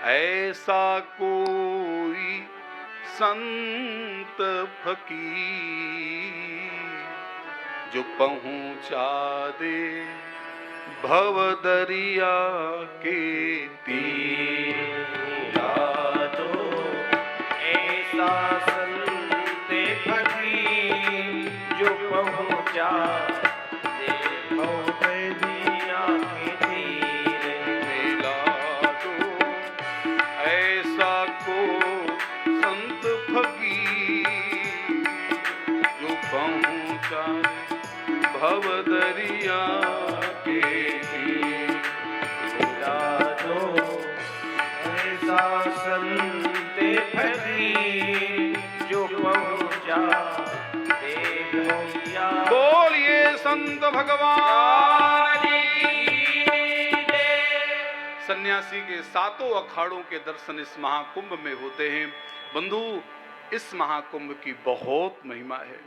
ऐसा कोई संत फकीर जो पहुंचा दे भव दरिया के तीर। यादो ऐसा संत फकीर जो पहुंचा दे भव दरिया के तीर। मिला दो ऐसा को संत फकीर जो पहुंचा भव दरिया के तीर। मिला दो ऐसा संत फकीर जो पहुंचा दे भैया। बोलिए संत भगवान की जय। सन्यासी के सातों अखाड़ों के दर्शन इस महाकुंभ में होते हैं। बंधु, इस महाकुंभ की बहुत महिमा है।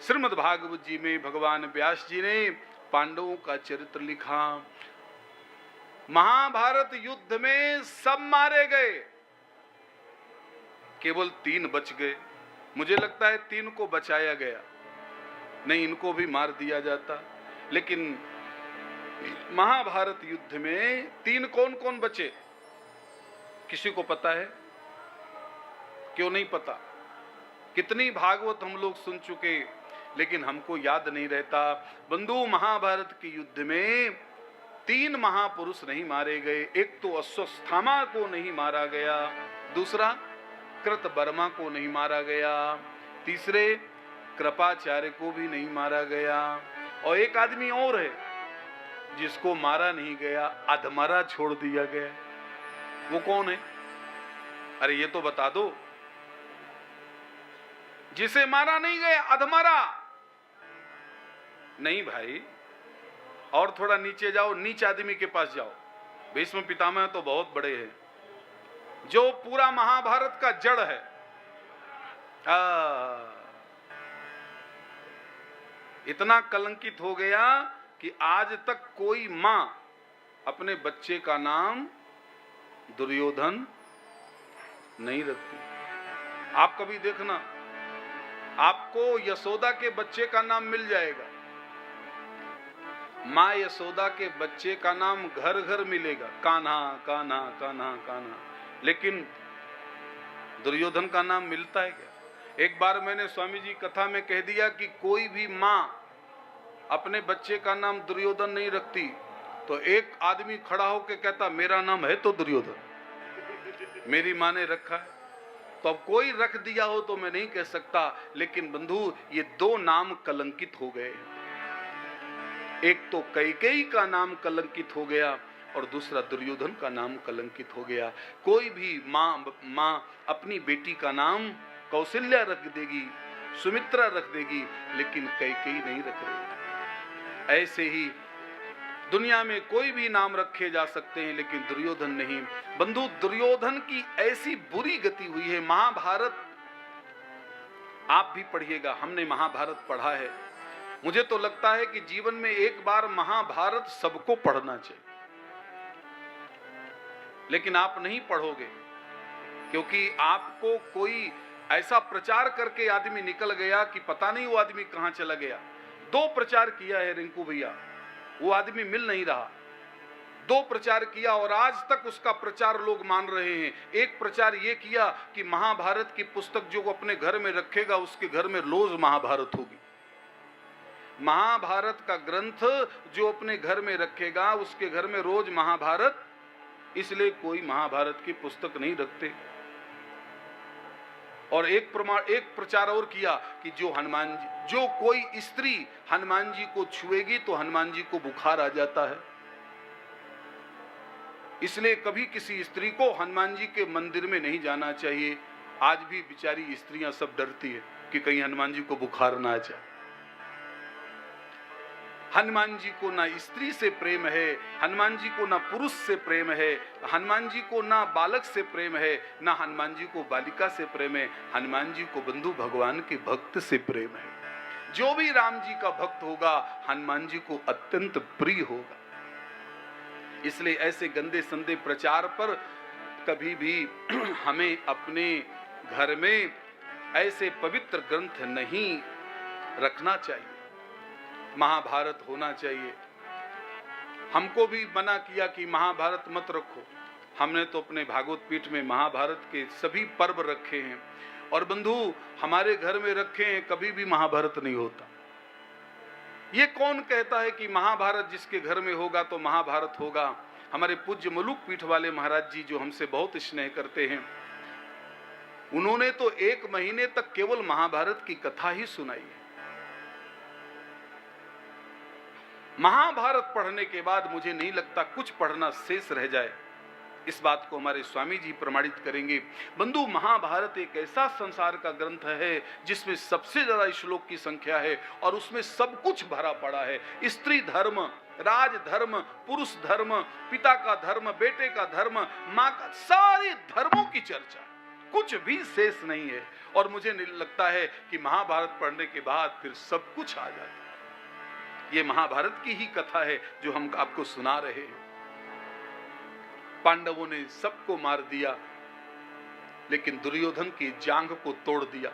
श्रीमद् भागवत जी में भगवान व्यास जी ने पांडवों का चरित्र लिखा। महाभारत युद्ध में सब मारे गए, केवल 3 बच गए। मुझे लगता है 3 को बचाया गया, नहीं इनको भी मार दिया जाता। लेकिन महाभारत युद्ध में 3 कौन कौन बचे, किसी को पता है? क्यों नहीं पता? कितनी भागवत हम लोग सुन चुके, लेकिन हमको याद नहीं रहता। बंधु, महाभारत के युद्ध में 3 महापुरुष नहीं मारे गए। एक तो अश्वत्थामा को नहीं मारा गया, दूसरा कृतवर्मा को नहीं मारा गया, तीसरे कृपाचार्य को भी नहीं मारा गया, और एक आदमी और है जिसको मारा नहीं गया, अधमरा छोड़ दिया गया। वो कौन है? अरे ये तो बता दो। जिसे मारा नहीं गया, अधमरा नहीं भाई। और थोड़ा नीचे जाओ, नीच आदमी के पास जाओ। भीष्म पितामह तो बहुत बड़े हैं, जो पूरा महाभारत का जड़ है। इतना कलंकित हो गया कि आज तक कोई मां अपने बच्चे का नाम दुर्योधन नहीं रखती। आप कभी देखना, आपको यशोदा के बच्चे का नाम मिल जाएगा, मां यशोदा के बच्चे का नाम घर घर मिलेगा, कान्हा कान्हा कान्हा कान्हा। लेकिन दुर्योधन का नाम मिलता है क्या? एक बार मैंने स्वामी जी कथा में कह दिया कि कोई भी मां अपने बच्चे का नाम दुर्योधन नहीं रखती, तो एक आदमी खड़ा होकर कहता मेरा नाम है तो दुर्योधन, मेरी मां ने रखा है। तो अब कोई रख दिया हो तो मैं नहीं कह सकता, लेकिन बंधु ये 2 नाम कलंकित हो गए। एक तो कैकेयी का नाम कलंकित हो गया और दूसरा दुर्योधन का नाम कलंकित हो गया। कोई भी मां अपनी बेटी का नाम कौशल्या रख देगी, सुमित्रा रख देगी, लेकिन कैकेयी नहीं रख रही। ऐसे ही दुनिया में कोई भी नाम रखे जा सकते हैं, लेकिन दुर्योधन नहीं। बंधु, दुर्योधन की ऐसी बुरी गति हुई है। महाभारत आप भी पढ़िएगा, हमने महाभारत पढ़ा है। मुझे तो लगता है कि जीवन में एक बार महाभारत सबको पढ़ना चाहिए, लेकिन आप नहीं पढ़ोगे क्योंकि आपको कोई ऐसा प्रचार करके आदमी निकल गया कि पता नहीं वो आदमी कहां चला गया। 2 प्रचार किया है रिंकू भैया, वो आदमी मिल नहीं रहा। 2 प्रचार किया और आज तक उसका प्रचार लोग मान रहे हैं। एक प्रचार ये किया कि महाभारत की पुस्तक जो अपने घर में रखेगा उसके घर में रोज महाभारत होगी। महाभारत का ग्रंथ जो अपने घर में रखेगा उसके घर में रोज महाभारत, इसलिए कोई महाभारत की पुस्तक नहीं रखते। और एक प्रचार और किया कि जो कोई स्त्री हनुमान जी को छुएगी तो हनुमान जी को बुखार आ जाता है, इसलिए कभी किसी स्त्री को हनुमान जी के मंदिर में नहीं जाना चाहिए। आज भी बेचारी स्त्रियां सब डरती है कि कहीं हनुमान जी को बुखार ना आ जाए। हनुमान जी को ना स्त्री से प्रेम है, हनुमान जी को ना पुरुष से प्रेम है, हनुमान जी को ना बालक से प्रेम है, ना हनुमान जी को बालिका से प्रेम है। हनुमान जी को बंधु भगवान के भक्त से प्रेम है। जो भी राम जी का भक्त होगा हनुमान जी को अत्यंत प्रिय होगा। इसलिए ऐसे गंदे संदे प्रचार पर कभी भी हमें अपने घर में ऐसे पवित्र ग्रंथ नहीं रखना चाहिए। महाभारत होना चाहिए। हमको भी मना किया कि महाभारत मत रखो। हमने तो अपने भागवत पीठ में महाभारत के सभी पर्व रखे हैं और बंधु हमारे घर में रखे हैं, कभी भी महाभारत नहीं होता। ये कौन कहता है कि महाभारत जिसके घर में होगा तो महाभारत होगा? हमारे पूज्य मलुक पीठ वाले महाराज जी जो हमसे बहुत स्नेह करते हैं, उन्होंने तो 1 महीने तक केवल महाभारत की कथा ही सुनाई है। महाभारत पढ़ने के बाद मुझे नहीं लगता कुछ पढ़ना शेष रह जाए। इस बात को हमारे स्वामी जी प्रमाणित करेंगे। बंधु, महाभारत एक ऐसा संसार का ग्रंथ है जिसमें सबसे ज्यादा श्लोक की संख्या है और उसमें सब कुछ भरा पड़ा है। स्त्री धर्म, राज धर्म, पुरुष धर्म, पिता का धर्म, बेटे का धर्म, माँ का, सारे धर्मों की चर्चा, कुछ भी शेष नहीं है। और मुझे लगता है कि महाभारत पढ़ने के बाद फिर सब कुछ आ जाता है। ये महाभारत की ही कथा है जो हम आपको सुना रहे हैं। पांडवों ने सबको मार दिया लेकिन दुर्योधन की जांघ को तोड़ दिया।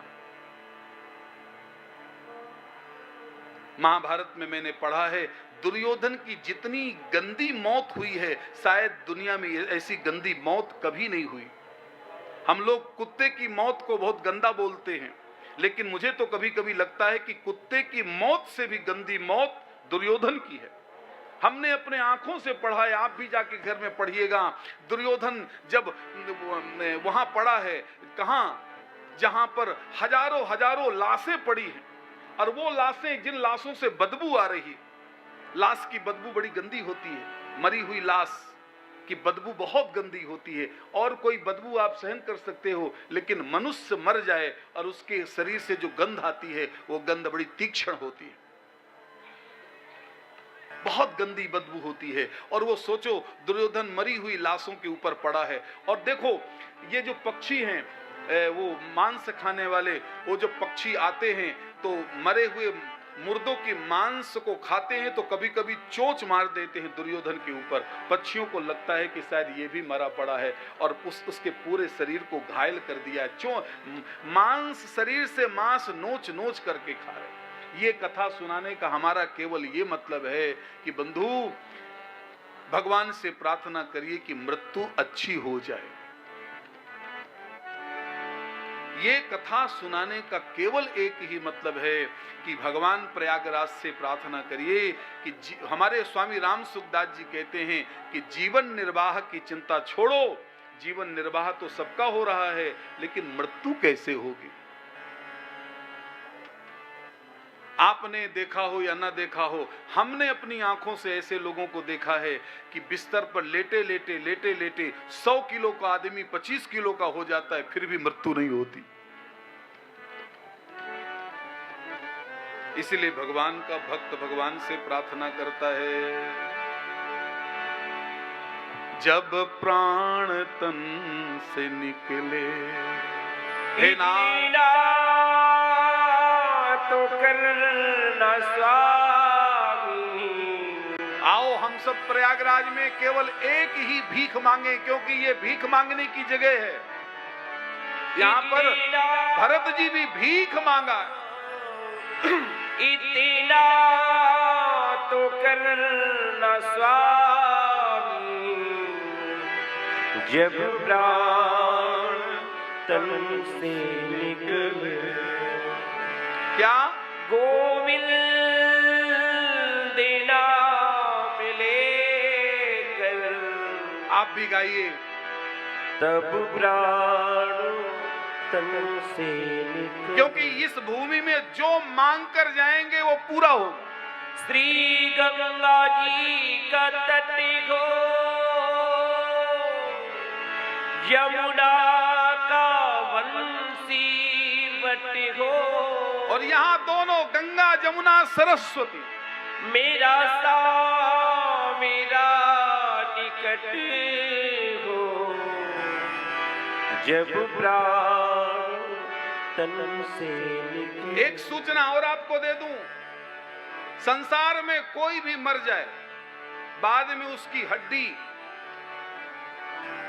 महाभारत में मैंने पढ़ा है दुर्योधन की जितनी गंदी मौत हुई है शायद दुनिया में ऐसी गंदी मौत कभी नहीं हुई। हम लोग कुत्ते की मौत को बहुत गंदा बोलते हैं, लेकिन मुझे तो कभी कभी लगता है कि कुत्ते की मौत से भी गंदी मौत दुर्योधन की है। हमने अपने आंखों से पढ़ा है, आप भी जाके घर में पढ़िएगा। दुर्योधन जब वहां पड़ा है, कहां, जहां पर हजारों हजारों लाशें पड़ी हैं और वो लाशें, जिन लाशों से बदबू आ रही, लाश की बदबू बड़ी गंदी होती है। मरी हुई लाश की बदबू बहुत गंदी होती है और कोई बदबू आप सहन कर सकते हो, लेकिन मनुष्य मर जाए और उसके शरीर से जो गंध आती है वो गंध बड़ी तीक्ष्ण होती है, बहुत गंदी बदबू होती है। और वो सोचो दुर्योधन मरी हुई लाशों के ऊपर पड़ा है। और देखो ये जो पक्षी हैं, वो मांस खाने वाले, वो जो पक्षी आते हैं तो मरे हुए मुर्दों के मांस को खाते हैं तो कभी कभी चोंच मार देते हैं दुर्योधन के ऊपर। पक्षियों को लगता है कि शायद ये भी मरा पड़ा है और उसके पूरे शरीर को घायल कर दिया है। मांस, शरीर से मांस नोच नोच करके खा रहे। ये कथा सुनाने का हमारा केवल ये मतलब है कि बंधु भगवान से प्रार्थना करिए कि मृत्यु अच्छी हो जाए। ये कथा सुनाने का केवल एक ही मतलब है कि भगवान प्रयागराज से प्रार्थना करिए कि हमारे स्वामी राम सुखदास जी कहते हैं कि जीवन निर्वाह की चिंता छोड़ो। जीवन निर्वाह तो सबका हो रहा है, लेकिन मृत्यु कैसे होगी? आपने देखा हो या ना देखा हो, हमने अपनी आंखों से ऐसे लोगों को देखा है कि बिस्तर पर लेटे लेटे लेटे लेटे 100 किलो का आदमी 25 किलो का हो जाता है, फिर भी मृत्यु नहीं होती। इसलिए भगवान का भक्त भगवान से प्रार्थना करता है, जब प्राण तन से निकले हे नाथ तो करना स्वामी। आओ हम सब प्रयागराज में केवल एक ही भीख मांगे, क्योंकि ये भीख मांगने की जगह है। यहाँ पर भरत जी भी भीख मांगा। इतना तो करना स्वामी, जब प्राण तन से निकले। क्या? गोविंद नाम लेकर। आप भी गाइए। तब प्राण तन से निकले। क्योंकि इस भूमि में जो मांग कर जाएंगे वो पूरा होगा। श्री गंगा जी का तट हो, यमुना का वंशी वट हो, और यहाँ दोनों गंगा जमुना सरस्वती मेरा सा मेरा निकट हो, जब प्राण तन से निकले। एक सूचना और आपको दे दूं, संसार में कोई भी मर जाए, बाद में उसकी हड्डी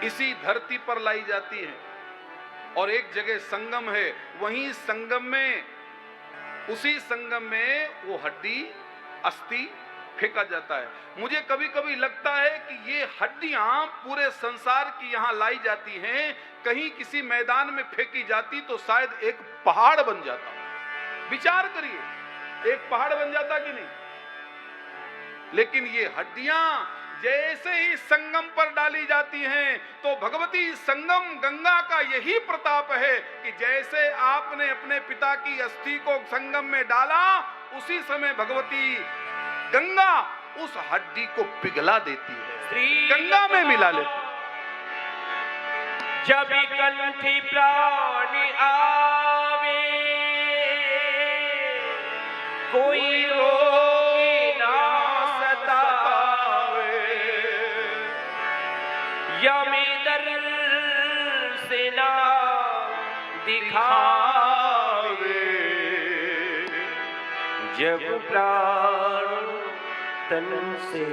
इसी धरती पर लाई जाती है और एक जगह संगम है, वहीं संगम में, उसी संगम में वो हड्डी अस्थि फेंका जाता है। मुझे कभी कभी लगता है कि ये हड्डियां पूरे संसार की यहां लाई जाती हैं, कहीं किसी मैदान में फेंकी जाती तो शायद एक पहाड़ बन जाता। विचार करिए, एक पहाड़ बन जाता कि नहीं। लेकिन ये हड्डियां जैसे ही संगम पर डाली जाती हैं तो भगवती संगम गंगा का यही प्रताप है कि जैसे आपने अपने पिता की अस्थि को संगम में डाला, उसी समय भगवती गंगा उस हड्डी को पिघला देती है, गंगा में मिला लेती है। जब कंठी प्राणी आवे कोई रोगी ना सतावे, यमी दर्शन दिखावे, जब प्राण तन से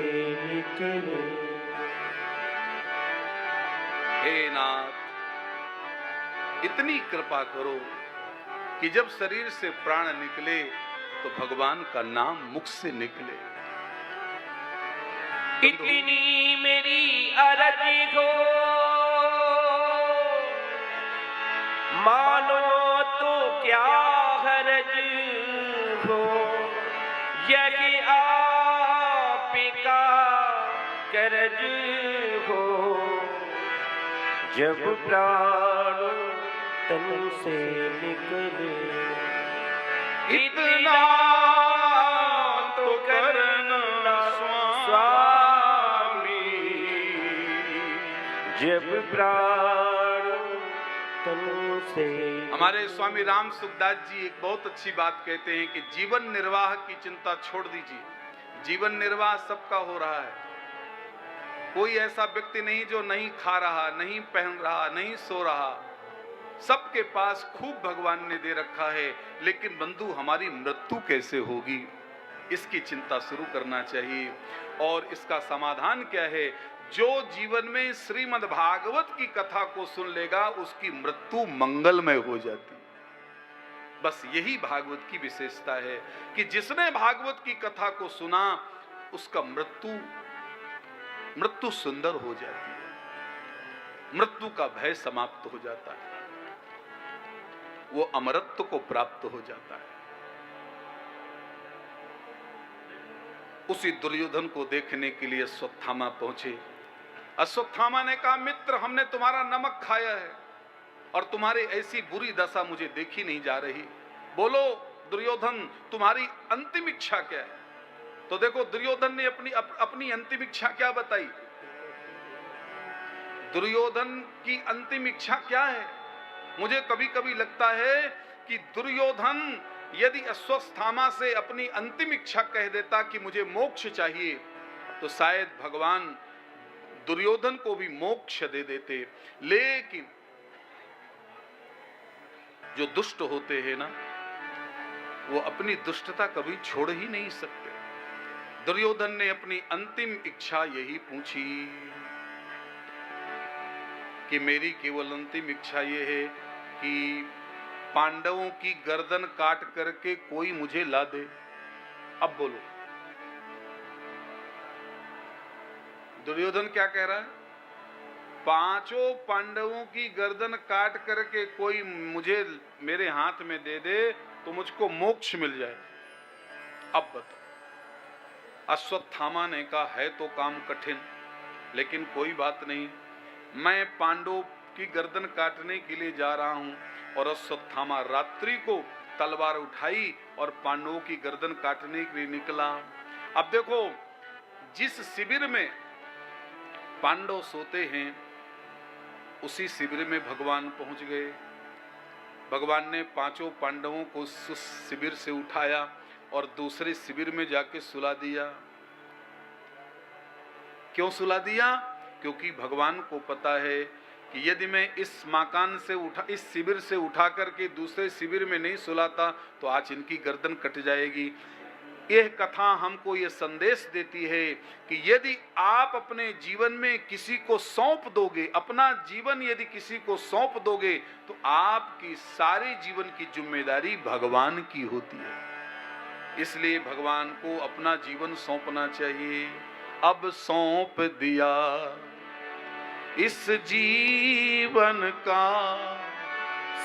निकले। हे नाथ, इतनी कृपा करो कि जब शरीर से प्राण निकले तो भगवान का नाम मुख से निकले। इतनी मेरी अरजी हो, मानो तो क्या हरज हो, यही आपका करज हो, जब प्राण तन से निकले। इतना तो करना स्वामी, जब प्राण तन से। हमारे स्वामी राम सुखदास जी एक बहुत अच्छी बात कहते हैं कि जीवन निर्वाह की चिंता छोड़ दीजिए। जीवन निर्वाह सबका हो रहा है, कोई ऐसा व्यक्ति नहीं जो नहीं खा रहा, नहीं पहन रहा, नहीं सो रहा, सबके पास खूब भगवान ने दे रखा है। लेकिन बंधु, हमारी मृत्यु कैसे होगी, इसकी चिंता शुरू करना चाहिए। और इसका समाधान क्या है? जो जीवन में श्रीमद् भागवत की कथा को सुन लेगा उसकी मृत्यु मंगलमय हो जाती। बस यही भागवत की विशेषता है कि जिसने भागवत की कथा को सुना उसका मृत्यु सुंदर हो जाती है, मृत्यु का भय समाप्त हो जाता है, वो अमरत्व को प्राप्त हो जाता है। उसी दुर्योधन को देखने के लिए अश्वत्थामा पहुंचे। अश्वत्थामा ने कहा, मित्र, हमने तुम्हारा नमक खाया है और तुम्हारी ऐसी बुरी दशा मुझे देखी नहीं जा रही। बोलो दुर्योधन, तुम्हारी अंतिम इच्छा क्या है? तो देखो दुर्योधन ने अपनी अंतिम इच्छा क्या बताई। दुर्योधन की अंतिम इच्छा क्या है? मुझे कभी कभी लगता है कि दुर्योधन यदि अश्वत्थामा से अपनी अंतिम इच्छा कह देता कि मुझे मोक्ष चाहिए, तो शायद भगवान दुर्योधन को भी मोक्ष दे देते। लेकिन जो दुष्ट होते हैं ना, वो अपनी दुष्टता कभी छोड़ ही नहीं सकते। दुर्योधन ने अपनी अंतिम इच्छा यही पूछी कि मेरी केवल अंतिम इच्छा ये है कि पांडवों की गर्दन काट करके कोई मुझे ला दे। अब बोलो दुर्योधन क्या कह रहा है? पांचों पांडवों की गर्दन काट करके कोई मुझे मेरे हाथ में दे दे तो मुझको मोक्ष मिल जाए। अब बताओ। अश्वत्थामा ने कहा, है तो काम कठिन, लेकिन कोई बात नहीं, मैं पांडवों की गर्दन काटने के लिए जा रहा हूं। और अश्वत्थामा रात्रि को तलवार उठाई और पांडवों की गर्दन काटने के लिए निकला। अब देखो, जिस शिविर में पांडव सोते हैं उसी शिविर में भगवान पहुंच गए। भगवान ने पांचों पांडवों को उस शिविर से उठाया और दूसरे शिविर में जाके सुला दिया। क्यों सुला दिया? क्योंकि भगवान को पता है कि यदि मैं इस मकान से इस शिविर से उठा करके दूसरे शिविर में नहीं सुलाता तो आज इनकी गर्दन कट जाएगी। यह कथा हमको यह संदेश देती है कि यदि आप अपने जीवन में किसी को सौंप दोगे, अपना जीवन यदि किसी को सौंप दोगे, तो आपकी सारी जीवन की जिम्मेदारी भगवान की होती है। इसलिए भगवान को अपना जीवन सौंपना चाहिए। अब सौंप दिया इस जीवन का,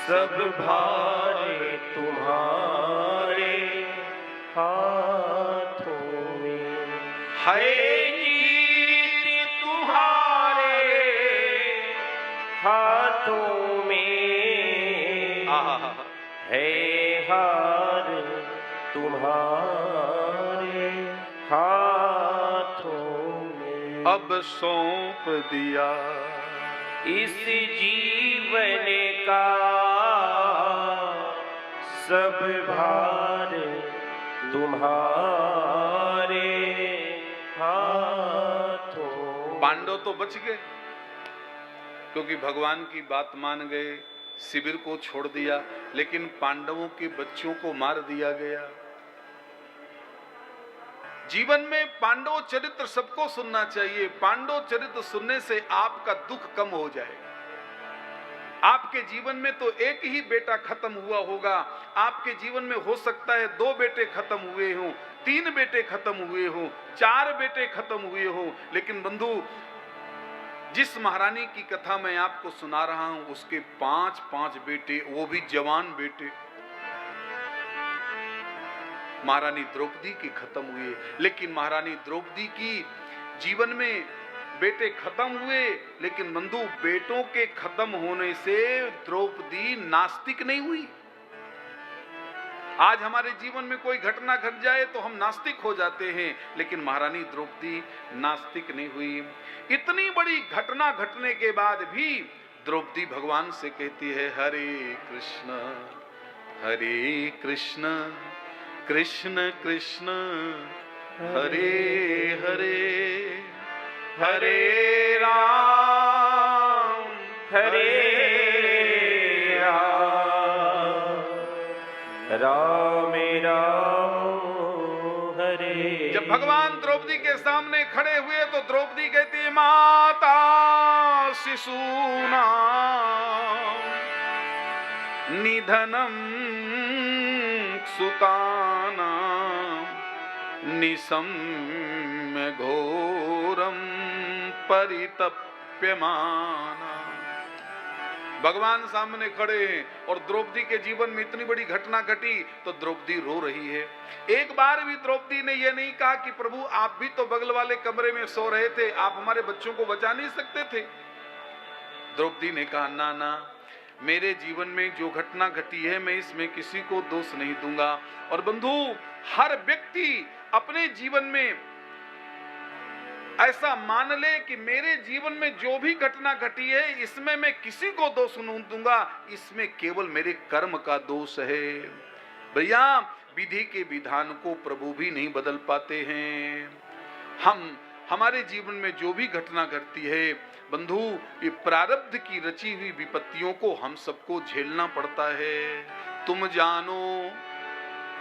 सब भार तुम्हारे हाथों में है जीत तुम्हारे हाथों में, आहा, है हार तुम्हारे हाथों में। अब सौंप दिया इस जीवन का सब भार तुम्हारे हाथों। पांडव तो बच गए क्योंकि भगवान की बात मान गए, शिविर को छोड़ दिया, लेकिन पांडवों के बच्चों को मार दिया गया। जीवन में पांडव चरित्र सबको सुनना चाहिए। पांडव चरित्र सुनने से आपका दुख कम हो जाएगा। आपके जीवन में तो एक ही बेटा खत्म हुआ होगा, आपके जीवन में हो सकता है 2 बेटे खत्म हुए हों, 3 बेटे खत्म हुए हों, 4 बेटे खत्म हुए हों, लेकिन बंधु, जिस महारानी की कथा मैं आपको सुना रहा हूं, उसके 5 बेटे, वो भी जवान बेटे। महारानी द्रौपदी के खत्म हुए, लेकिन महारानी द्रौपदी की जीवन में बेटे खत्म हुए, लेकिन बंधु, बेटों के खत्म होने से द्रौपदी नास्तिक नहीं हुई। आज हमारे जीवन में कोई घटना घट जाए तो हम नास्तिक हो जाते हैं, लेकिन महारानी द्रौपदी नास्तिक नहीं हुई। इतनी बड़ी घटना घटने के बाद भी द्रौपदी भगवान से कहती है, हरे कृष्ण कृष्ण कृष्ण हरे हरे, हरे राम राम राम हरे। जब भगवान द्रौपदी के सामने खड़े हुए तो द्रौपदी कहती है, माता शिशूना निधनम सुताना निसम्य घोरम परितप्यमाना। भगवान सामने खड़े हैं और द्रौपदी के जीवन में इतनी बड़ी घटना घटी तो द्रौपदी रो रही है। एक बार भी द्रौपदी ने यह नहीं कहा कि प्रभु आप भी तो बगल वाले कमरे में सो रहे थे, आप हमारे बच्चों को बचा नहीं सकते थे। द्रौपदी ने कहा, ना ना, मेरे जीवन में जो घटना घटी है मैं इसमें किसी को दोष नहीं दूंगा। और बंधु, हर व्यक्ति अपने जीवन में ऐसा मान ले कि मेरे जीवन में जो भी घटना घटी है इसमें मैं किसी को दोष नहीं दूंगा, इसमें केवल मेरे कर्म का दोष है। भैया, विधि के विधान को प्रभु भी नहीं बदल पाते हैं। हमारे जीवन में जो भी घटना घटती है बंधु, ये प्रारब्ध की रची हुई विपत्तियों को हम सबको झेलना पड़ता है। तुम जानो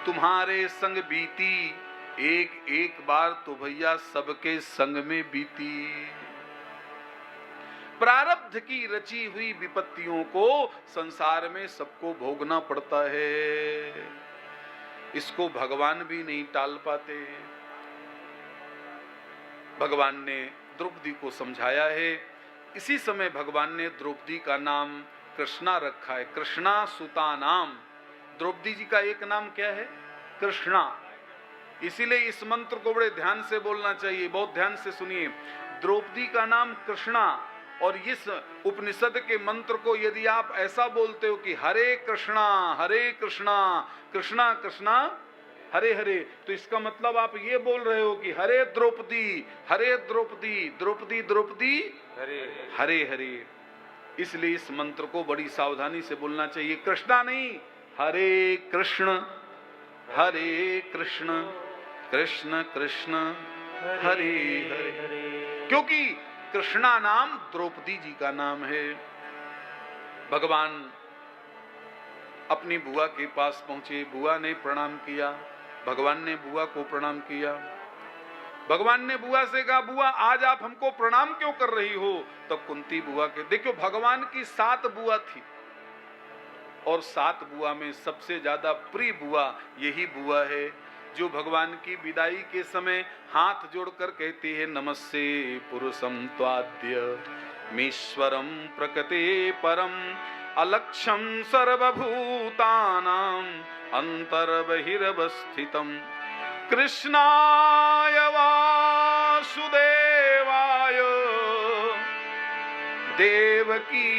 तुम्हारे संग बीती एक बार तो भैया सबके संग में बीती। प्रारब्ध की रची हुई विपत्तियों को संसार में सबको भोगना पड़ता है, इसको भगवान भी नहीं टाल पाते। भगवान ने द्रौपदी को समझाया है। इसी समय भगवान ने द्रौपदी का नाम कृष्णा रखा है, कृष्णा सुता नाम। द्रौपदी जी का एक नाम क्या है? कृष्णा। इसीलिए इस मंत्र को बड़े ध्यान से बोलना चाहिए, बहुत ध्यान से सुनिए। द्रौपदी का नाम कृष्णा, और इस उपनिषद के मंत्र को यदि आप ऐसा बोलते हो कि हरे कृष्णा कृष्णा कृष्णा हरे हरे, तो इसका मतलब आप ये बोल रहे हो कि हरे द्रौपदी द्रौपदी द्रौपदी हरे हरे हरे। इसलिए इस मंत्र को बड़ी सावधानी से बोलना चाहिए। कृष्णा नहीं, हरे कृष्ण कृष्ण कृष्ण हरे हरे। क्योंकि कृष्णा नाम द्रौपदी जी का नाम है। भगवान अपनी बुआ के पास पहुंचे, बुआ ने प्रणाम किया, भगवान ने बुआ को प्रणाम किया। भगवान ने बुआ से कहा, बुआ आज आप हमको प्रणाम क्यों कर रही हो? तो कुंती बुआ के, देखो भगवान की 7 बुआ थी और 7 बुआ में सबसे ज्यादा प्रिय बुआ यही बुआ है जो भगवान की विदाई के समय हाथ जोड़कर कहती है, नमस्ते पुरुषम त्वाद्य मीश्वरम प्रकृते परम अलक्ष्यम सर्वभूतानां अंतर्बहिरवस्थितम कृष्णाय वासुदेवाय देवकी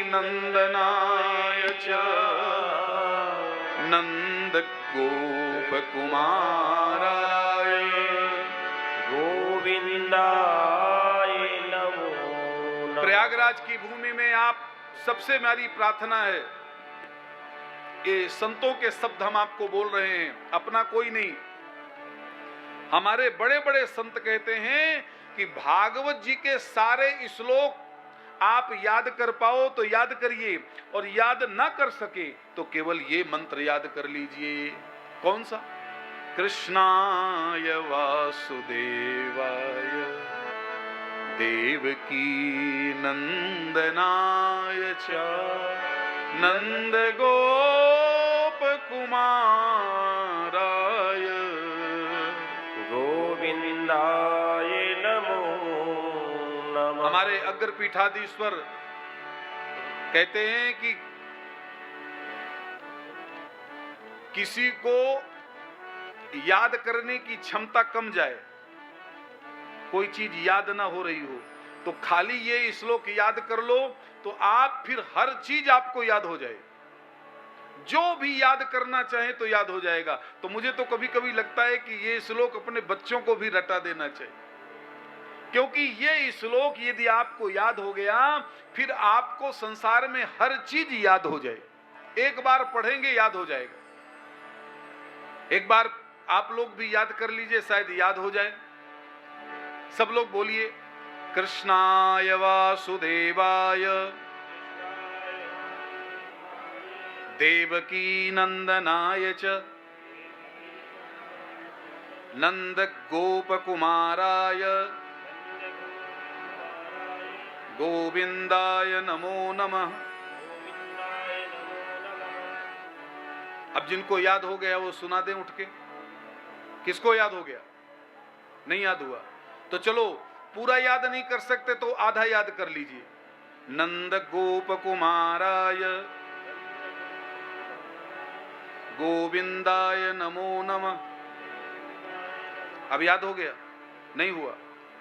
नंदनाय च नंद गोप कुमाराय गोविंदाय नमो नमः। प्रयागराज की भूमि में आप सबसे मेरी प्रार्थना है, ये संतों के शब्द हम आपको बोल रहे हैं, अपना कोई नहीं। हमारे बड़े बड़े संत कहते हैं कि भागवत जी के सारे श्लोक आप याद कर पाओ तो याद करिए, और याद ना कर सके तो केवल ये मंत्र याद कर लीजिए। कौन सा? कृष्णाय वासुदेवाय देवकी नंदनाय च नंद गोप कुमाराय गोविंदाय नमो नमः। हमारे अग्रपीठाधीश्वर कहते हैं कि किसी को याद करने की क्षमता कम जाए, कोई चीज याद ना हो रही हो, तो खाली ये श्लोक याद कर लो तो आप फिर हर चीज आपको याद हो जाए। जो भी याद करना चाहे तो याद हो जाएगा। तो मुझे तो कभी कभी लगता है कि ये श्लोक अपने बच्चों को भी रटा देना चाहिए, क्योंकि ये श्लोक यदि आपको याद हो गया फिर आपको संसार में हर चीज याद हो जाए। एक बार पढ़ेंगे याद हो जाएगा। एक बार आप लोग भी याद कर लीजिए, शायद याद हो जाए। सब लोग बोलिए, कृष्णाय वासुदेवाय देवकी नंदनाय च नंद गोप कुमाराय गोविंदाय नमो नमः। अब जिनको याद हो गया वो सुना दें उठ के। किसको याद हो गया? नहीं याद हुआ तो चलो, पूरा याद नहीं कर सकते तो आधा याद कर लीजिए। नंद गोप कुमाराय गोविंदाय नमो नमः। अब याद हो गया? नहीं हुआ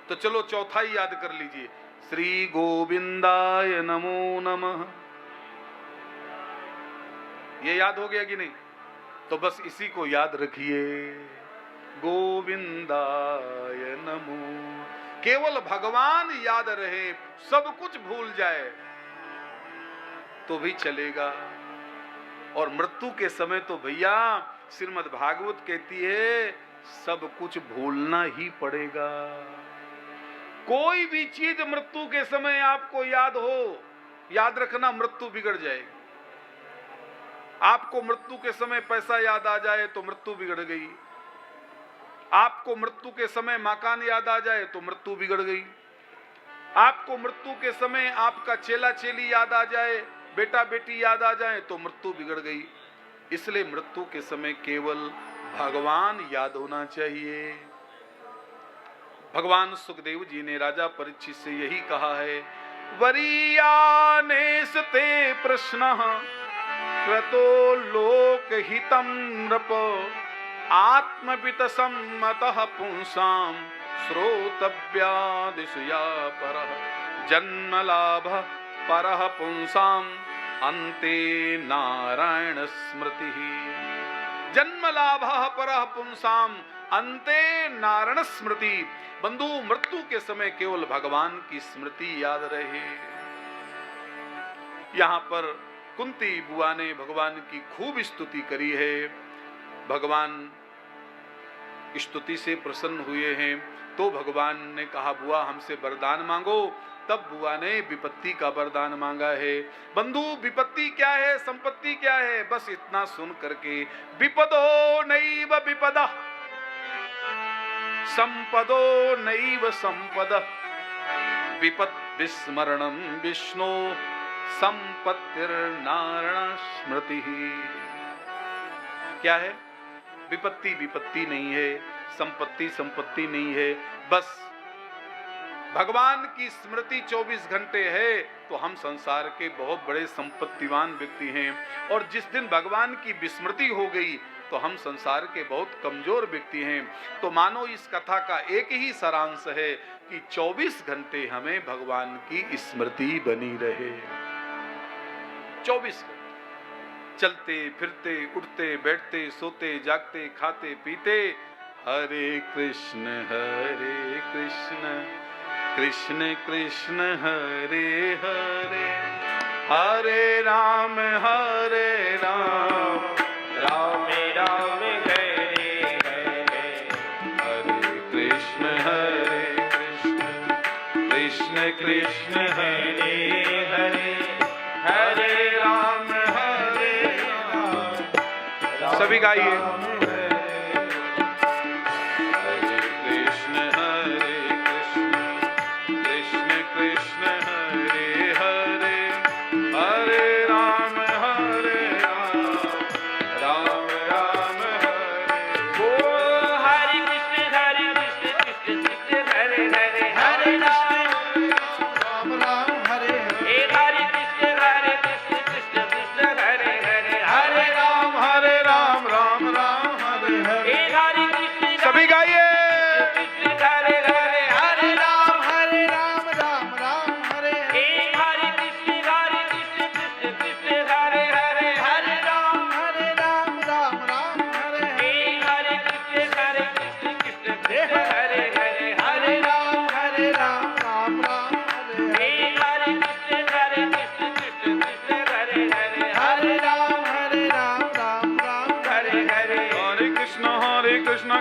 तो चलो चौथा ही याद कर लीजिए, श्री गोविंदाय नमो नमः। ये याद हो गया कि नहीं? तो बस इसी को याद रखिए, गोविंदाय नमो। केवल भगवान याद रहे, सब कुछ भूल जाए तो भी चलेगा। और मृत्यु के समय तो भैया श्रीमद् भागवत कहती है सब कुछ भूलना ही पड़ेगा। कोई भी चीज मृत्यु के समय आपको याद हो, याद रखना मृत्यु बिगड़ जाएगी। आपको मृत्यु के समय पैसा याद आ जाए तो मृत्यु बिगड़ गई। आपको मृत्यु के समय मकान याद आ जाए तो मृत्यु बिगड़ गई। आपको मृत्यु के समय आपका चेला चेली याद आ जाए, बेटा बेटी याद आ जाए तो मृत्यु बिगड़ गई। इसलिए मृत्यु के समय केवल भगवान याद होना चाहिए। भगवान सुखदेव जी ने राजा परीक्षित से यही कहा है, वरीयानेस्ते प्रश्नः क्रतो लोकहितं नृप आत्मवित सम्मतः पुंसां श्रोतव्यादिशया परः जन्मलाभः परः पुंसां अन्ते नारायण स्मृतिः। जन्मलाभः परः पुंसां अन्ते नारायण स्मृति। बंधु, मृत्यु के समय केवल भगवान की स्मृति याद रहे। यहाँ पर कुंती बुआ ने भगवान की खूब स्तुति करी है। भगवान स्तुति से प्रसन्न हुए हैं तो भगवान ने कहा, बुआ हमसे वरदान मांगो तब बुआ ने विपत्ति का वरदान मांगा है। बंधु, विपत्ति क्या है, संपत्ति क्या है, बस इतना सुन करके, विपदो नैव विपदा, संपदो नैव संपद, विपद विस्मरणं विष्णु, संपत्तिर्नारायण स्मृति। क्या है? विपत्ति विपत्ति नहीं है, संपत्ति संपत्ति नहीं है, बस भगवान की स्मृति 24 घंटे है तो हम संसार के बहुत बड़े संपत्तिवान व्यक्ति हैं। और जिस दिन भगवान की विस्मृति हो गई तो हम संसार के बहुत कमजोर व्यक्ति हैं। तो मानो इस कथा का एक ही सारांश है कि 24 घंटे हमें भगवान की स्मृति बनी रहे। 24 घंटे चलते फिरते, उठते बैठते, सोते जागते, खाते पीते, हरे कृष्ण कृष्ण कृष्ण हरे हरे, हरे राम राम राम हरे हरे, हरे कृष्ण कृष्ण कृष्ण हरे हरे, हरे राम सभी गाइए।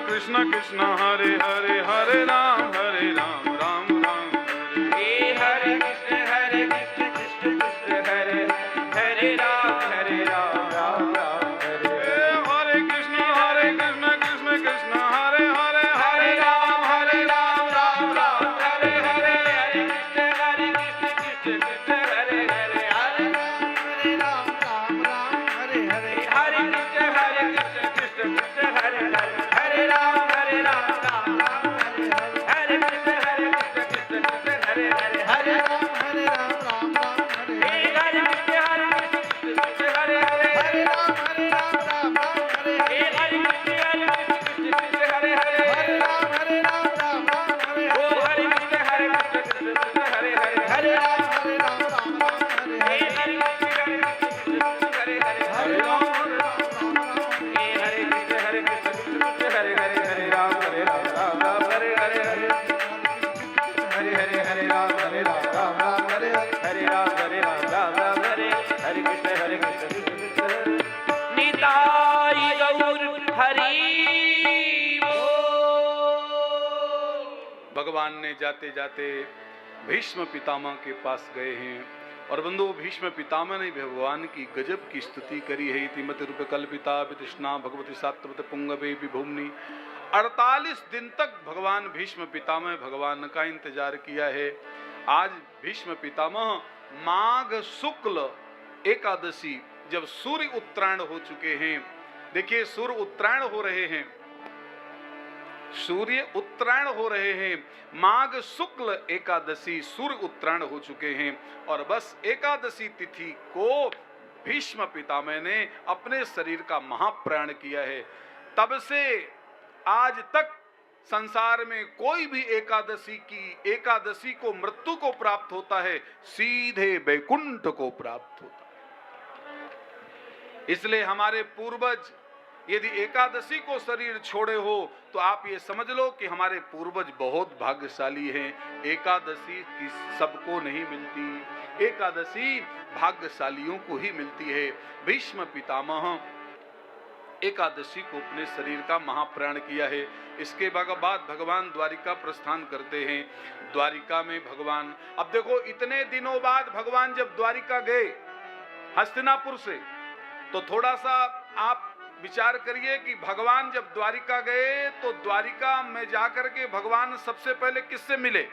कृष्ण कृष्ण हरे हरे, हरे राम राम राम हरे, हरे कृष्ण कृष्ण कृष्ण हरे हरे राम राम राम हरे, हरे कृष्ण कृष्ण कृष्ण हरे हरे, हरे राम राम राम हरे हरे, हरे कृष्ण कृष्ण हरे हरे, हरे राम राम हरे हरे, हरे कृष्ण कृष्ण कृष्ण हरे हरे, हरे राम भगवान ने जाते जाते भीष्म पितामह के पास गए हैं और बंधु भीष्म पितामह ने भगवान की गजब की स्तुति करी है। इतिमति रूप कल्पिता वितृष्णा भगवती सात्वत पुंगवे विभूमि। 48 दिन तक भगवान भीष्म पितामह भगवान का इंतजार किया है। आज भीष्म पितामह माघ शुक्ल एकादशी जब सूर्य उत्तरायण हो चुके हैं, देखिए सूर्य उत्तरायण हो रहे हैं, सूर्य उत्तरायण हो रहे हैं, माघ शुक्ल एकादशी सूर्य उत्तरायण हो चुके हैं और बस एकादशी तिथि को भीष्म पितामह ने अपने शरीर का महाप्रयाण किया है। तब से आज तक संसार में कोई भी एकादशी को मृत्यु को प्राप्त होता है, सीधे वैकुंठ को प्राप्त होता है। इसलिए हमारे पूर्वज यदि एकादशी को शरीर छोड़े हो तो आप ये समझ लो कि हमारे पूर्वज बहुत भाग्यशाली हैं। एकादशी की सबको नहीं मिलती, एकादशी भाग्यशालियों को ही मिलती है। भीष्म पितामह एकादशी को अपने शरीर का महाप्राण किया है। इसके बाद भगवान द्वारिका प्रस्थान करते हैं। द्वारिका में भगवान, अब देखो इतने दिनों बाद भगवान जब द्वारिका गए हस्तिनापुर से, तो थोड़ा सा आप विचार करिए कि भगवान जब द्वारिका गए तो द्वारिका में जाकर के भगवान सबसे पहले किससे मिले?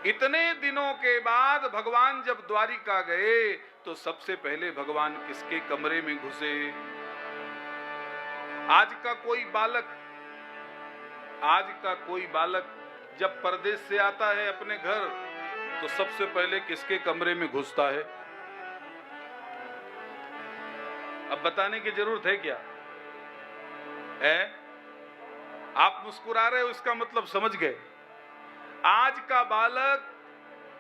इतने दिनों के बाद भगवान जब द्वारिका गए तो सबसे पहले भगवान किसके कमरे में घुसे? आज का कोई बालक जब परदेश से आता है अपने घर तो सबसे पहले किसके कमरे में घुसता है? अब बताने की जरूरत है क्या है? आप मुस्कुरा रहे हो, इसका मतलब समझ गए। आज का बालक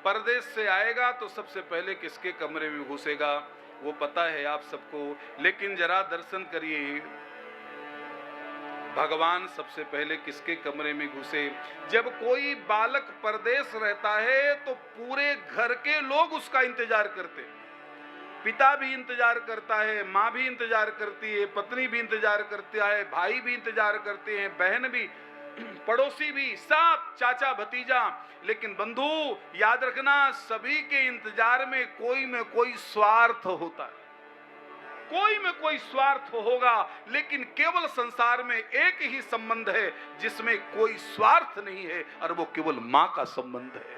परदेश से आएगा तो सबसे पहले किसके कमरे में घुसेगा? वो पता है आप सबको, लेकिन जरा दर्शन करिए भगवान सबसे पहले किसके कमरे में घुसे। जब कोई बालक परदेश रहता है तो पूरे घर के लोग उसका इंतजार करते हैं। पिता भी इंतजार करता है, माँ भी इंतजार करती है, पत्नी भी इंतजार करता है, भाई भी इंतजार करते हैं, बहन भी, पड़ोसी भी, सब, चाचा भतीजा। लेकिन बंधु याद रखना, सभी के इंतजार में कोई स्वार्थ होता है, कोई में कोई स्वार्थ होगा, लेकिन केवल संसार में एक ही संबंध है जिसमें कोई स्वार्थ नहीं है, और वो केवल मां का संबंध है।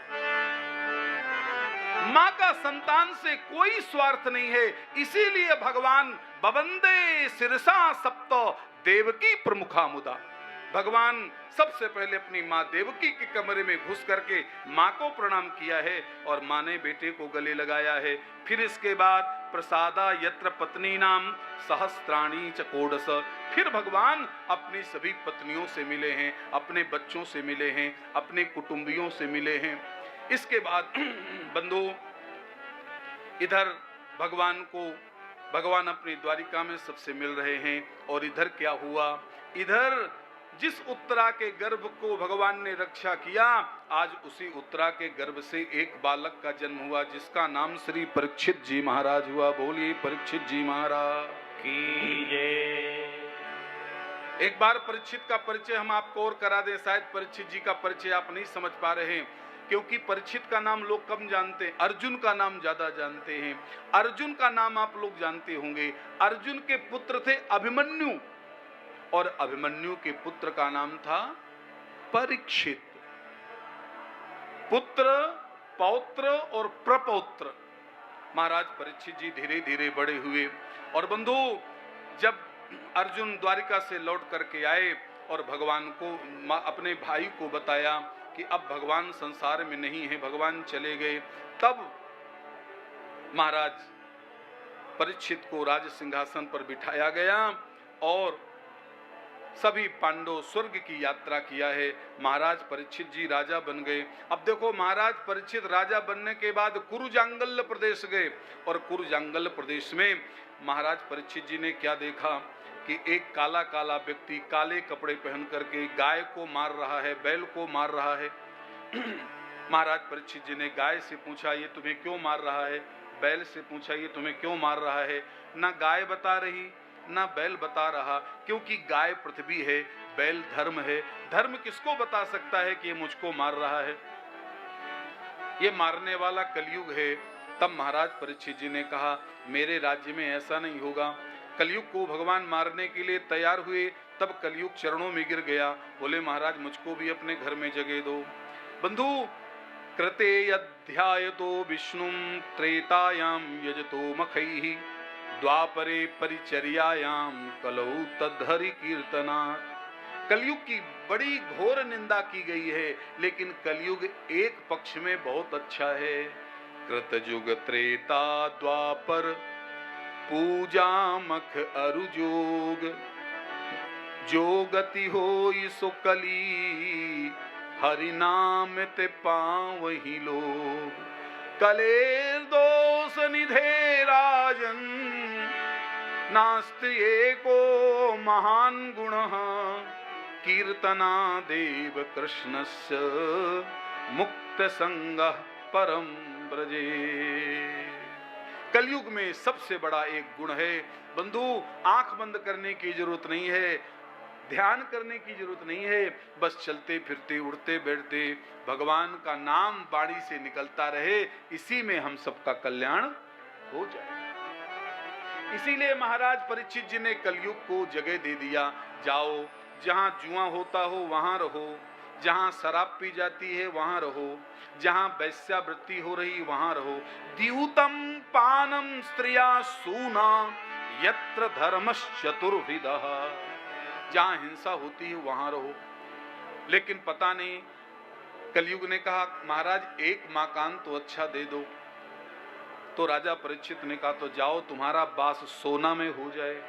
मां का संतान से कोई स्वार्थ नहीं है। इसीलिए भगवान बवंदे सिरसा सप्त देवकी प्रमुखा मुदा, भगवान सबसे पहले अपनी मां देवकी के कमरे में घुस करके मां को प्रणाम किया है और मां ने बेटे को गले लगाया है। फिर इसके बाद प्रसादा यत्र पत्नी नाम सहस्त्राणी चकोड़स, फिर भगवान अपनी सभी पत्नियों से मिले हैं, अपने बच्चों से मिले हैं, अपने कुटुंबियों से मिले हैं। इसके बाद बंधु इधर भगवान अपनी द्वारिका में सबसे मिल रहे हैं, और इधर क्या हुआ? इधर जिस उत्तरा के गर्भ को भगवान ने रक्षा किया, आज उसी उत्तरा के गर्भ से एक बालक का जन्म हुआ जिसका नाम श्री परीक्षित जी महाराज हुआ। बोलिए परीक्षित जी महाराज की जय। एक बार परीक्षित का परिचय हम आपको और करा दें। शायद परीक्षित जी का परिचय आप नहीं समझ पा रहे हैं, क्योंकि परीक्षित का नाम लोग कम जानते हैं, अर्जुन का नाम ज्यादा जानते हैं। अर्जुन का नाम आप लोग जानते होंगे। अर्जुन के पुत्र थे अभिमन्यु, और अभिमन्यु के पुत्र का नाम था परीक्षित। पुत्र, पौत्र और प्रपौत्र महाराज परीक्षित जी धीरे धीरे बड़े हुए। और बंधु जब अर्जुन द्वारिका से लौट करके आए और भगवान को, अपने भाई को बताया कि अब भगवान संसार में नहीं है, भगवान चले गए, तब महाराज परीक्षित को राज सिंहासन पर बिठाया गया और सभी पांडव स्वर्ग की यात्रा किया है। महाराज परीक्षित जी राजा बन गए। अब देखो महाराज परीक्षित राजा बनने के बाद कुरुजांगल्य प्रदेश गए, और कुरुजांगल्य प्रदेश में महाराज परीक्षित जी ने क्या देखा कि एक काला काला व्यक्ति काले कपड़े पहन करके गाय को मार रहा है, बैल को मार रहा है। महाराज परीक्षित जी ने गाय से पूछा ये तुम्हें क्यों मार रहा है, बैल से पूछा ये तुम्हें क्यों मार रहा है। ना गाय बता रही ना बैल बता रहा, क्योंकि गाय पृथ्वी है, बैल धर्म है। धर्म किसको बता सकता है कि ये मुझको मार रहा है? ये मारने वाला कलयुग है। तब महाराज परीक्षित जी ने कहा मेरे राज्य में ऐसा नहीं होगा। कलयुग को भगवान मारने के लिए तैयार हुए, तब कलयुग चरणों में गिर गया। बोले महाराज मुझको भी अपने घर में जगह दो। बंधु कृते अध्यायतो विष्णुं त्रेतायाम यजतो मखैहि द्वापरे परिचर्यायाम कलौ तद्धरि कीर्तना। कलयुग की बड़ी घोर निंदा की गई है, लेकिन कलयुग एक पक्ष में बहुत अच्छा है। कृतयुग त्रेता द्वापर पूजा मख अरु जोग, जो गति होई सो कली हरि नाम ते पावहि लोग। कलेर दोष निधे राजन नास्ति एको महान गुणः कीर्तना देव कृष्णस्य मुक्त संगः परम ब्रजे। कलयुग में सबसे बड़ा एक गुण है। बंधु, आंख बंद करने की जरूरत नहीं है, ध्यान करने की जरूरत नहीं है, बस चलते फिरते उड़ते बैठते भगवान का नाम वाणी से निकलता रहे, इसी में हम सबका कल्याण हो जाए। इसीलिए महाराज परीक्षित जी ने कलयुग को जगह दे दिया, जाओ जहां जुआ होता हो वहां रहो, जहां शराब पी जाती है वहां रहो, जहां वैश्यावृत्ति हो रही वहां रहो। द्यूतम पानम स्त्रिया सूना यत्र धर्मश्चतुर्विधः, जहां हिंसा होती है वहां रहो। लेकिन पता नहीं, कलयुग ने कहा महाराज एक मकान तो अच्छा दे दो। तो राजा परीक्षित ने कहा तो जाओ तुम्हारा वास सोना में हो जाए।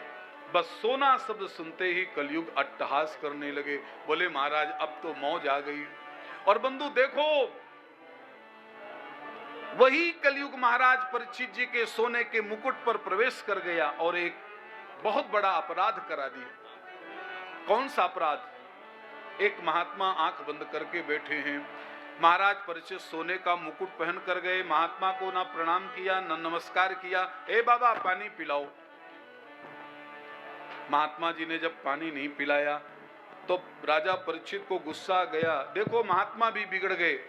बस सोना शब्द सुनते ही कलयुग अट्टहास करने लगे, बोले महाराज अब तो मौज आ गई। और बंधु देखो, वही कलयुग महाराज परीक्षित जी के सोने के मुकुट पर प्रवेश कर गया और एक बहुत बड़ा अपराध करा दिया। कौन सा अपराध? एक महात्मा आंख बंद करके बैठे हैं, महाराज परीक्षित सोने का मुकुट पहन कर गए, महात्मा को ना प्रणाम किया न नमस्कार किया, ए बाबा पानी पिलाओ। महात्मा जी ने जब पानी नहीं पिलाया तो राजा परीक्षित को गुस्सा गया। देखो महात्मा भी बिगड़ गए।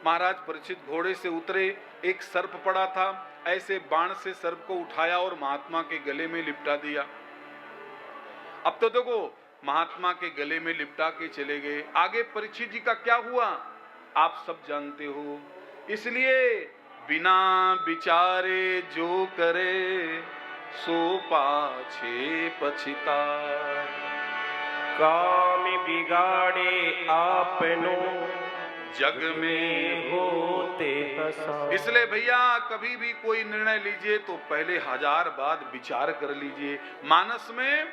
महाराज परीक्षित घोड़े से उतरे, एक सर्प पड़ा था, ऐसे बाण से सर्प को उठाया और महात्मा के गले में लिपटा दिया। अब तो देखो महात्मा के गले में लिपटा के चले गए, आगे परीक्षित जी का क्या हुआ आप सब जानते हो। इसलिए बिना विचारे जो करे सो पाछे पछिताय। काम बिगाड़े आपनो जग में होते हंसा। इसलिए भैया कभी भी कोई निर्णय लीजिए तो पहले 1000 बार विचार कर लीजिए। मानस में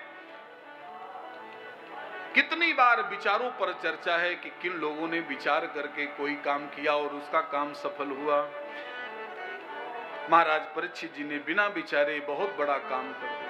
कितनी बार विचारों पर चर्चा है कि किन लोगों ने विचार करके कोई काम किया और उसका काम सफल हुआ। महाराज परीक्षित जी ने बिना विचारे बहुत बड़ा काम कर दिया।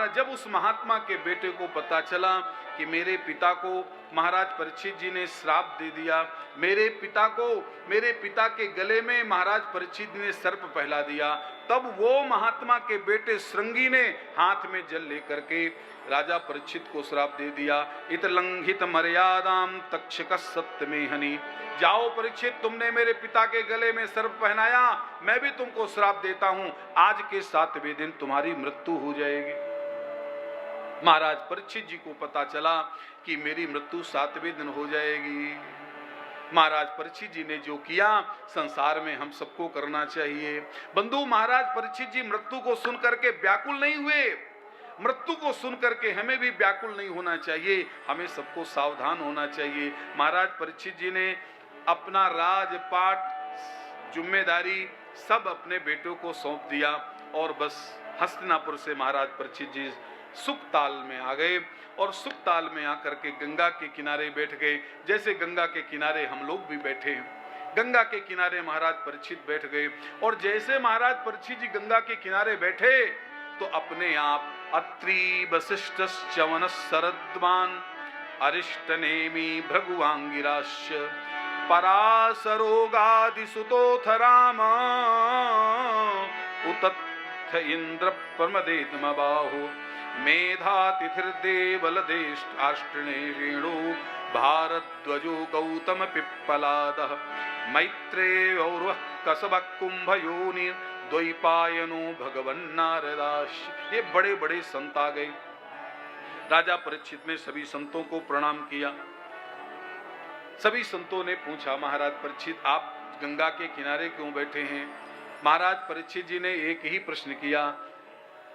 जब उस महात्मा के बेटे को पता चला कि मेरे पिता को महाराज परीक्षित जी ने श्राप दे दिया, मेरे पिता के गले में महाराज परीक्षित जी ने सर्प पहला दिया, तब वो महात्मा के बेटे श्रृंगी ने हाथ में जल लेकर के राजा परीक्षित को श्राप दे दिया। इत लंघित मर्यादाम तक्षक सत्य में हनि। जाओ परीक्षित, तुमने मेरे पिता के गले में सर्प पहनाया, मैं भी तुमको श्राप देता हूं, आज के 7वें दिन तुम्हारी मृत्यु हो जाएगी। महाराज परीक्षित जी को पता चला कि मेरी मृत्यु 7वें दिन हो जाएगी। महाराज परीक्षित जी ने जो किया संसार में हम सबको करना चाहिए। बंधु, महाराज परीक्षित जी मृत्यु को सुन करके व्याकुल नहीं हुए। मृत्यु को सुन करके हमें भी व्याकुल नहीं होना चाहिए, हमें सबको सावधान होना चाहिए। महाराज परीक्षित जी ने अपना राजपाट, जिम्मेदारी सब अपने बेटों को सौंप दिया और बस हस्तिनापुर से महाराज परीक्षित जी सुखताल में आ गए और सुखताल में आकर के गंगा के किनारे बैठ गए। जैसे गंगा के किनारे हम लोग भी बैठे हैं, गंगा के किनारे महाराज परीक्षित बैठ गए। और जैसे महाराज परीक्षित जी गंगा के किनारे बैठे तो अपने आप अत्रि वसिष्ठ च्यवन शरद्वान अरिष्टनेमी भृगुवांगिराश्य पराशरोगादि सुतोथ राम उतत्थ इंद्र प्रमदेत्म बाहु मेधातिथिर्देवलदेष्टाष्ट्रणे रेणु भारद्वजो गौतम पिप्पलादः मैत्रेय और्वः कसबः कुंभयोनि द्वैपायनो भगवन्नारदाश। ये बड़े बड़े संत आ गए। राजा परीक्षित ने सभी संतों को प्रणाम किया। सभी संतों ने पूछा महाराज परीक्षित आप गंगा के किनारे क्यों बैठे हैं? महाराज परीक्षित जी ने एक ही प्रश्न किया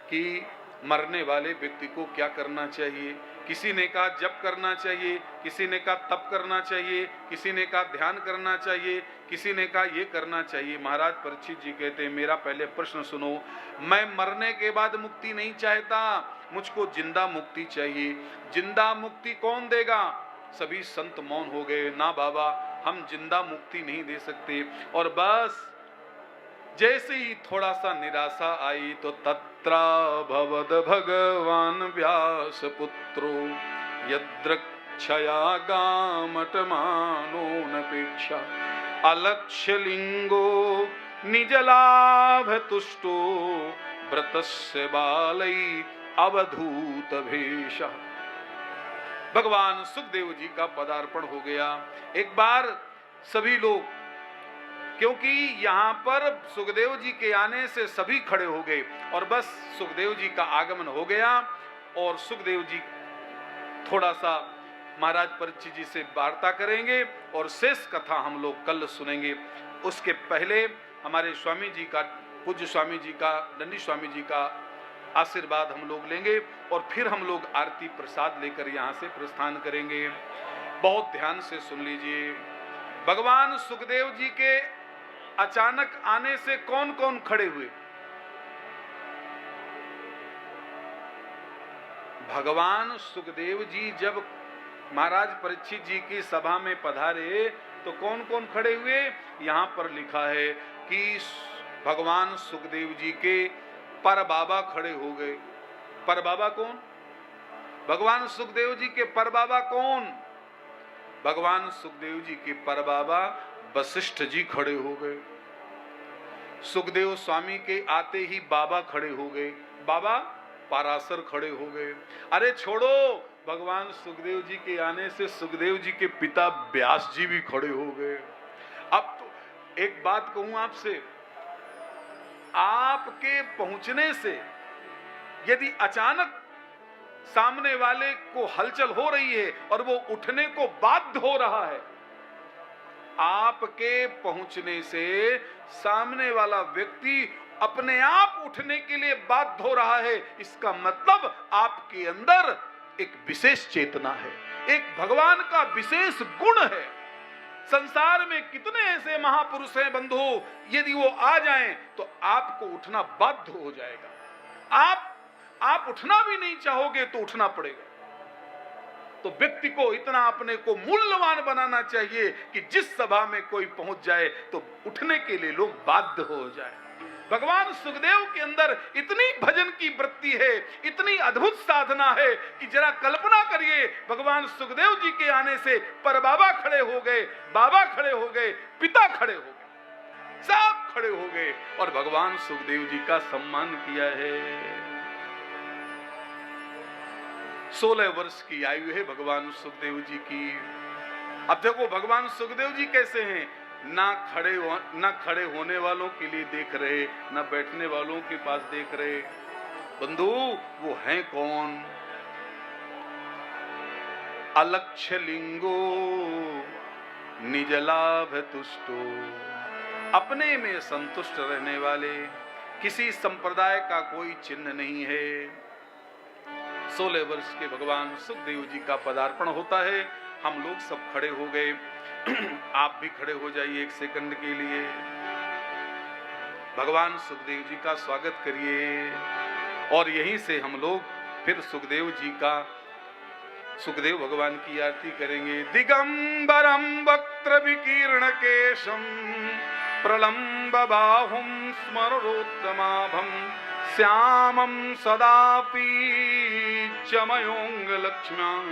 कि मरने वाले व्यक्ति को क्या करना चाहिए। किसी ने कहा जप करना चाहिए, किसी ने कहा तप करना चाहिए, किसी ने कहा ध्यान करना चाहिए, किसी ने कहा ये करना चाहिए। महाराज परीक्षित जी कहते हैं मेरा पहले प्रश्न सुनो, मैं मरने के बाद मुक्ति नहीं चाहता, मुझको जिंदा मुक्ति चाहिए। जिंदा मुक्ति कौन देगा? सभी संत मौन हो गए। ना बाबा, हम जिंदा मुक्ति नहीं दे सकते। और बस जैसे ही थोड़ा सा निराशा आई तो तत्रा भवद भगवान व्यास पुत्रो यद्रक्षया गामटमानो नपेक्षा अलक्ष्य लिंगो निज लाभ तुष्टो व्रतस्य बालई अवधूत भेष। भगवान सुखदेव जी का पदार्पण हो गया। एक बार सभी लोग, क्योंकि यहां पर सुखदेव जी के आने से सभी खड़े हो गए और बस सुखदेव जी का आगमन हो गया और सुखदेव जी थोड़ा सा महाराज परीक्षित जी से वार्ता करेंगे और शेष कथा हम लोग कल सुनेंगे। उसके पहले हमारे स्वामी जी का, पूज्य स्वामी जी का, दंडी स्वामी जी का आशीर्वाद हम लोग लेंगे और फिर हम लोग आरती प्रसाद लेकर यहाँ से प्रस्थान करेंगे। बहुत ध्यान से सुन लीजिए। भगवान सुखदेव जी के अचानक आने से कौन कौन खड़े हुए? भगवान सुखदेव जी जब महाराज परीक्षित जी की सभा में पधारे तो कौन कौन खड़े हुए? यहां पर लिखा है कि भगवान सुखदेव जी के पर बाबा खड़े हो गए। पर बाबा कौन? भगवान सुखदेव जी के पर बाबा कौन? भगवान सुखदेव जी के पर बाबा वशिष्ठ जी खड़े हो गए। सुखदेव स्वामी के आते ही बाबा खड़े हो गए। बाबा पाराशर खड़े हो गए। अरे छोड़ो, भगवान सुखदेव जी के आने से सुखदेव जी के पिता व्यास जी भी खड़े हो गए। अब तो एक बात कहूं आपसे, आपके पहुंचने से यदि अचानक सामने वाले को हलचल हो रही है और वो उठने को बाध्य हो रहा है, आपके पहुंचने से सामने वाला व्यक्ति अपने आप उठने के लिए बाध्य हो रहा है, इसका मतलब आपके अंदर एक विशेष चेतना है, एक भगवान का विशेष गुण है। संसार में कितने ऐसे महापुरुष हैं बंधु, यदि वो आ जाएं तो आपको उठना बाध्य हो जाएगा। आप उठना भी नहीं चाहोगे तो उठना पड़ेगा। तो व्यक्ति को इतना अपने को मूल्यवान बनाना चाहिए कि जिस सभा में कोई पहुंच जाए तो उठने के लिए लोग बाध्य हो जाए। भगवान सुखदेव के अंदर इतनी भजन की वृत्ति है, इतनी अद्भुत साधना है कि जरा कल्पना करिए, भगवान सुखदेव जी के आने से पर बाबा खड़े हो गए, बाबा खड़े हो गए, पिता खड़े हो गए, सब खड़े हो गए और भगवान सुखदेव जी का सम्मान किया है। 16 वर्ष की आयु है भगवान सुखदेव जी की। अब देखो भगवान सुखदेव जी कैसे हैं, ना खड़े होने वालों के लिए देख रहे, ना बैठने वालों के पास देख रहे। बंधु, वो हैं कौन? अलक्ष्य लिंगो निज लाभ तुष्टो, अपने में संतुष्ट रहने वाले, किसी संप्रदाय का कोई चिन्ह नहीं है। 16 वर्ष के भगवान सुखदेव जी का पदार्पण होता है। हम लोग सब खड़े हो गए। आप भी खड़े हो जाइए एक सेकंड के लिए। भगवान सुखदेव जी का स्वागत करिए और यहीं से हम लोग फिर सुखदेव जी का, सुखदेव भगवान की आरती करेंगे। दिगंबरम वक्त्र विकीर्ण केशम प्रलंब बाहुम स्मरोत्तमाभम श्यामं सदापि चमयोंग लक्ष्म्यां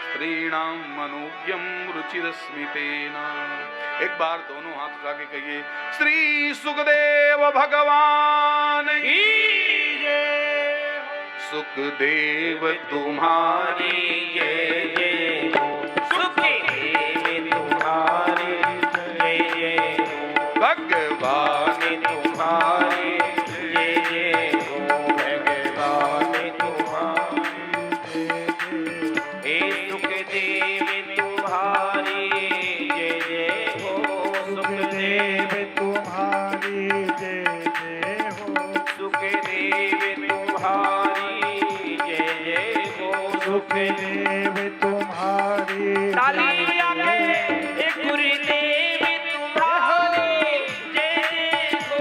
स्त्रीणां मनोज्ञं रुचिरस्मितेन। एक बार दोनों हाथ उठा के कहिए, श्री सुखदेव भगवान की जय। सुखदेव तुम्हारी जय जय हो, सुखदेव तुम्हारी जय जय हो, भगवान तुम्हारी जय जय हो, भगवान तुम्हारी जय जय हो, हे सुखदेव तुम्हारी जय जय हो, सुखदेव तुम्हारी जय जय हो, सुखदेव तुम्हारी जय जय हो, सुखदेव तुम्हारी ताली बजा के गुरुदेव तुम्हारी जय जय हो,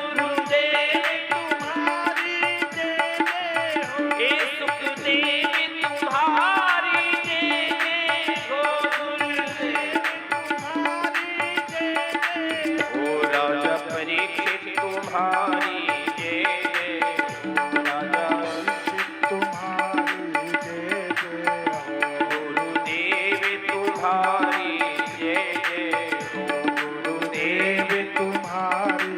गुरुदेव तुम्हारी जय जय हो, हे सुखदेव तुम्हारी जय जय हो, गुरुदेव तुम्हारी जय जय हो, राजा परीक्षित तुम्हारी जय जय हो, राजा परीक्षित तुम्हारी जय जय हो, गुरुदेव तुम्हारी जय जय हो, गुरुदेव तुम्हारी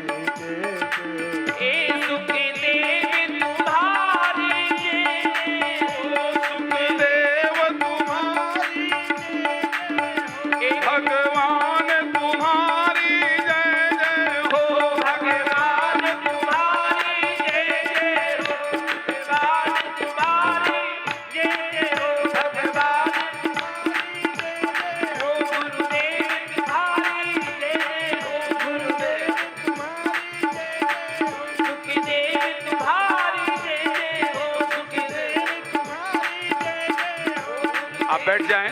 बैठ जाएं,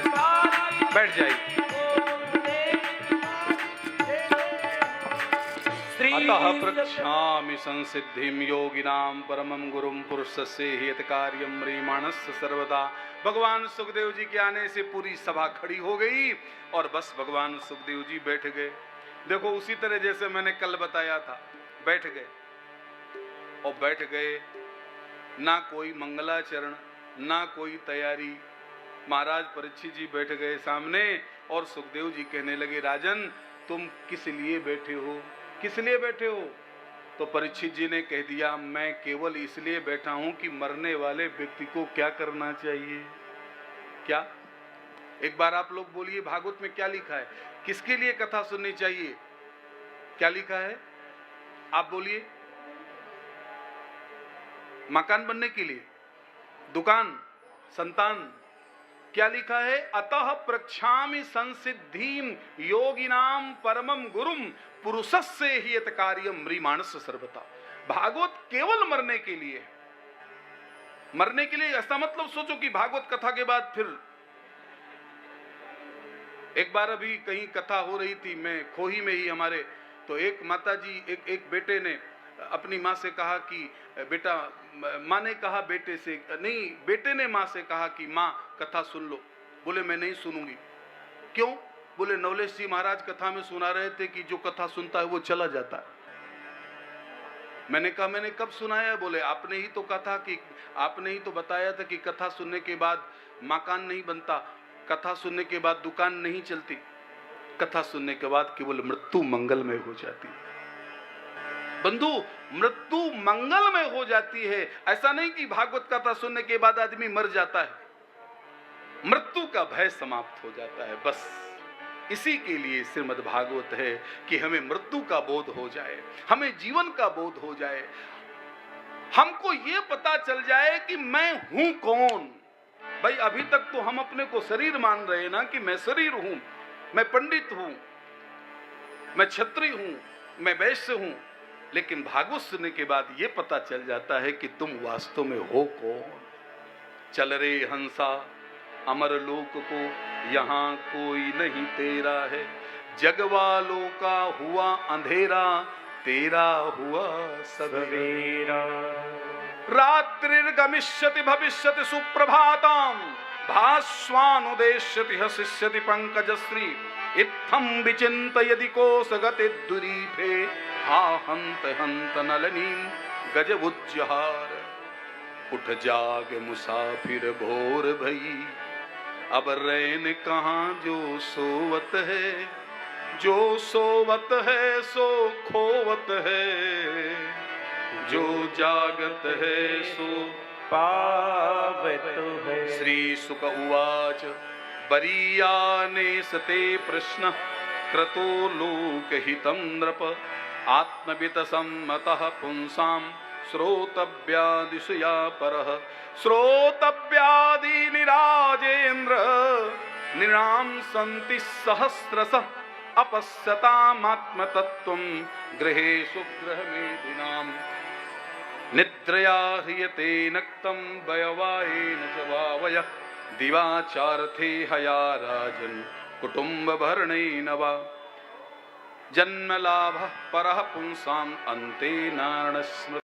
बैठ जाइए। अतः प्रक्षामि संसिद्धिं योगिनां परमं गुरुं पुरुषस्य हित कार्यं म्रियमाणस्य सर्वदा। भगवान सुखदेव जी के आने से पूरी सभा खड़ी हो गई और बस भगवान सुखदेव जी बैठ गए। देखो उसी तरह जैसे मैंने कल बताया था, बैठ गए और बैठ गए, ना कोई मंगलाचरण ना कोई तैयारी। महाराज परीक्षित जी बैठ गए सामने और सुखदेव जी कहने लगे, राजन तुम किस लिए बैठे हो, किस लिए बैठे हो? तो परीक्षित जी ने कह दिया, मैं केवल इसलिए बैठा हूं कि मरने वाले व्यक्ति को क्या करना चाहिए। क्या? एक बार आप लोग बोलिए, भागवत में क्या लिखा है, किसके लिए कथा सुननी चाहिए? क्या लिखा है? आप बोलिए। मकान बनने के लिए, दुकान, संतान, क्या लिखा है? अतः प्रक्षामि संसिद्धिं योगिनां परमं गुरुं पुरुषस्य हित कार्यं म्रियमाणस्य सर्वदा। भागवत केवल मरने के लिए है, मरने के लिए। ऐसा मतलब सोचो कि भागवत कथा के बाद फिर एक बार अभी कहीं कथा हो रही थी, मैं खोही में ही हमारे, तो एक माता जी, एक बेटे ने अपनी माँ से कहा कि बेटा, माँ ने कहा बेटे से, नहीं बेटे ने माँ से कहा कि माँ कथा सुन लो। बोले मैं नहीं सुनूंगी। क्यों? बोले नवलेश जी महाराज कथा में सुना रहे थे कि जो कथा सुनता है वो चला जाता है। मैंने कहा मैंने कब सुनाया? बोले आपने ही तो कहा कि, आपने ही तो बताया था कि कथा सुनने के बाद मकान नहीं बनता, कथा सुनने के बाद दुकान नहीं चलती, कथा सुनने के बाद केवल मृत्यु मंगलमय हो जाती है। बंधु, मृत्यु मंगलमय हो जाती है। ऐसा नहीं कि भागवत कथा सुनने के बाद आदमी मर जाता है, मृत्यु का भय समाप्त हो जाता है। बस इसी के लिए श्रीमद् भागवत है कि हमें मृत्यु का बोध हो जाए, हमें जीवन का बोध हो जाए, हमको ये पता चल जाए कि मैं हूं कौन। भाई अभी तक तो हम अपने को शरीर मान रहे हैं ना, कि मैं शरीर हूं, मैं पंडित हूं, मैं क्षत्रिय हूं, मैं वैश्य हूं। लेकिन भागवत सुनने के बाद ये पता चल जाता है कि तुम वास्तव में हो कौन। चल रे हंसा अमर लोक को, यहाँ कोई नहीं तेरा है, जग वालों का हुआ अंधेरा, तेरा हुआ सवेरा। रात्रिर्गमिष्यति भविष्यति सुप्रभातां, भास्वानुदेश्यति हसिष्यति पंकजश्री, इत्थं विचिन्तयदि कोसगति दुरीफे, हा हंत हंत नलनीं गज उज्जहार। उठ जाग मुसाफिर भोर भई, अब रैन कहाँ जो सोवत है, जो सोवत है सो खोवत है, जो जागत है सो पावत है। श्री सुक उवाच बरीयाने सते प्रश्न क्रतो लोकहितं नृप, आत्मवित सम्मतः पुंसां श्रोतव्यादिषु या परः। श्रोतव्यादि निराजेन्द्र निराम सन्ति सहस्रशः, अपश्यतामात्मतत्त्वं गृहेषु गृहमेधिनाम्। निद्रया ह्रियते नक्तं वयवायेन च वावयः, दिवाचार्थे हया राजन् कुटुम्बभरणेन वा। जन्मलाभः परः पुंसाम् अन्ते नारायणस्मृतिः।